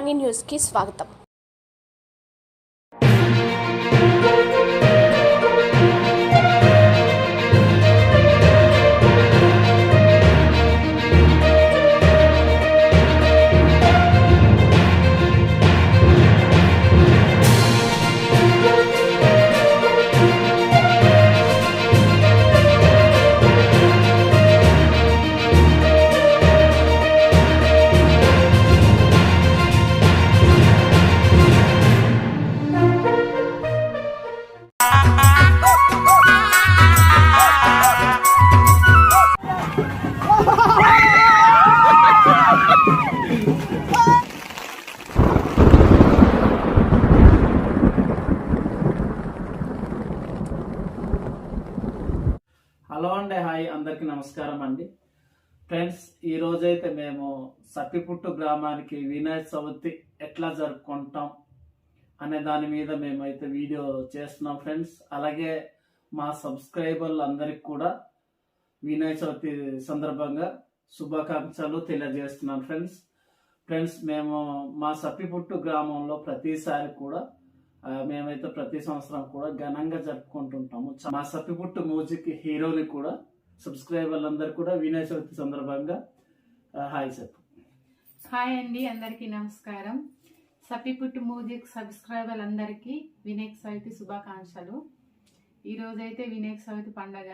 సామాన్య న్యూస్కి స్వాగతం. హలో అండి, హాయ్, అందరికీ నమస్కారం అండి. ఫ్రెండ్స్, ఈ రోజైతే మేము సప్పిపుట్టు గ్రామానికి వినాయక చవితి ఎట్లా జరుపుకుంటాం అనే దాని మీద మేమైతే వీడియో చేస్తున్నాం ఫ్రెండ్స్. అలాగే మా సబ్స్క్రైబర్లు అందరికి కూడా వినాయక చవితి సందర్భంగా శుభాకాంక్షలు తెలియజేస్తున్నాను ఫ్రెండ్స్. మేము మా సప్పిపుట్టు గ్రామంలో ప్రతిసారి కూడా మేమైతే ప్రతి సంవత్సరం కూడా ఘనంగా జరుపుకుంటుంటాము. మా సప్పిపుట్టు మ్యూజిక్ హీరోని కూడా సబ్స్క్రైబర్లందరూ కూడా వినాయక చవితి సందర్భంగా హాయ్ చెప్పు. హాయ్ అండి, అందరికీ నమస్కారం. సప్పిపుట్టు మ్యూజిక్ సబ్స్క్రైబర్లందరికీ వినాయక చవితి శుభాకాంక్షలు. ఈరోజైతే వినాయక చవితి పండగ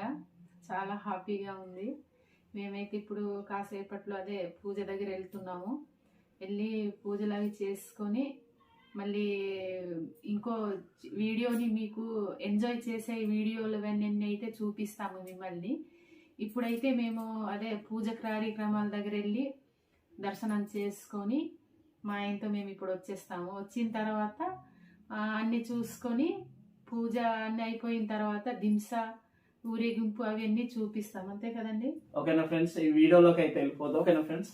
చాలా హ్యాపీగా ఉంది. మేమైతే ఇప్పుడు కాసేపట్లో అదే పూజ దగ్గర వెళ్తున్నాము. వెళ్ళి పూజలు అవి చేసుకొని మళ్ళీ ఇంకో వీడియోని మీకు ఎంజాయ్ చేసే వీడియోలు అవన్నీ అయితే చూపిస్తాము మిమ్మల్ని. ఇప్పుడైతే మేము అదే పూజ కార్యక్రమాల దగ్గర వెళ్ళి దర్శనం చేసుకొని మా ఆయనతో మేము ఇప్పుడు వచ్చేస్తాము. వచ్చిన తర్వాత అన్నీ చూసుకొని పూజ అన్నీ అయిపోయిన తర్వాత దింస ఊరేగింపు అవన్నీ చూపిస్తాం. అంతే కదండి? ఓకేనా ఫ్రెండ్స్, ఈ వీడియోలోకి అయితే వెళ్ళిపోదాం. ఓకేనా ఫ్రెండ్స్.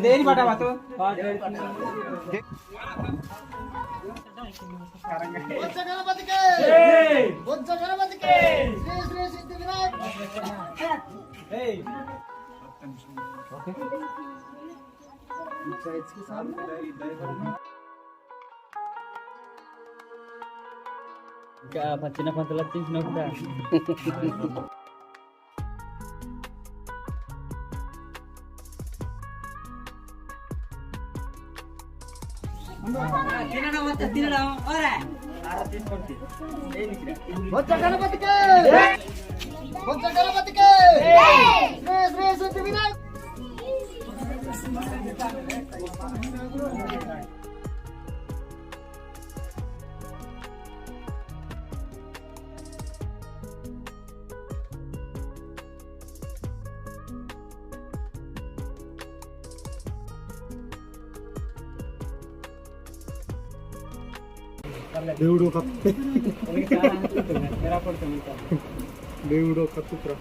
దేని పాట మాతో ఇంకా చిన్న పంతులు వచ్చేసినప్పుడు తినడం దేవుడు దేవుడు కత్తుకురా.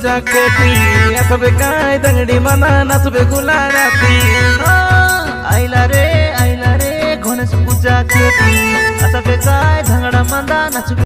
पूजा केटी असबे काय दंगडी मना नसबे गुलाराती आईला रे गणेश पूजा केटी असबे काय दंगडा मना नसबे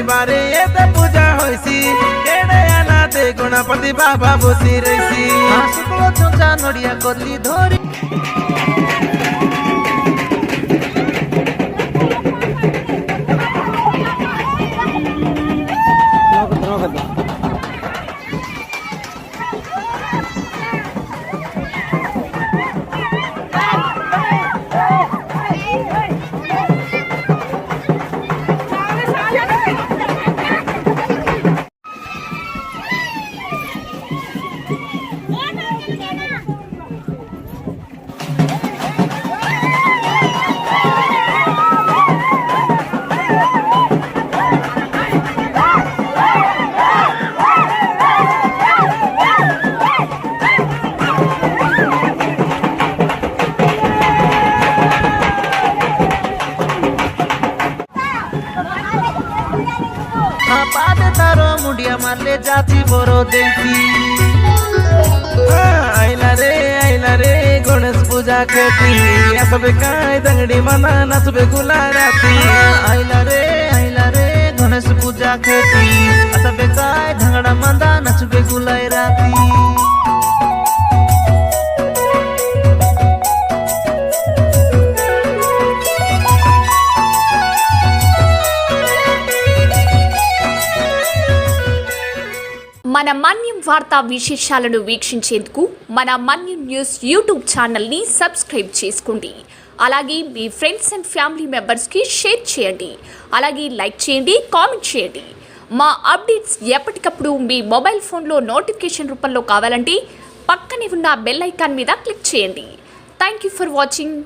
बारे येते पूजा होईसी केडे आनाते गणपति बाबा बसी रहीसी शुक्ल चोचा नडिया कोली धोरी पादे तारो मुंडिया मारले जाती बोरो देखी आईला रे गणेश पूजा केटी असबे काय दंगडी मना नसबे गुलाराती आईला रे गणेश पूजा केटी असबे काय दंगडा मना नसबे गुलाराती మన మన్యం వార్తా విశేషాలను వీక్షించేందుకు మన మన్యం న్యూస్ యూట్యూబ్ ఛానల్ని సబ్స్క్రైబ్ చేసుకోండి. అలాగే మీ ఫ్రెండ్స్ అండ్ ఫ్యామిలీ మెంబర్స్కి షేర్ చేయండి. అలాగే లైక్ చేయండి, కామెంట్ చేయండి. మా అప్డేట్స్ ఎప్పటికప్పుడు మీ మొబైల్ ఫోన్లో నోటిఫికేషన్ రూపంలో కావాలంటే పక్కనే ఉన్న బెల్ ఐకాన్ మీద క్లిక్ చేయండి. Thank you for watching.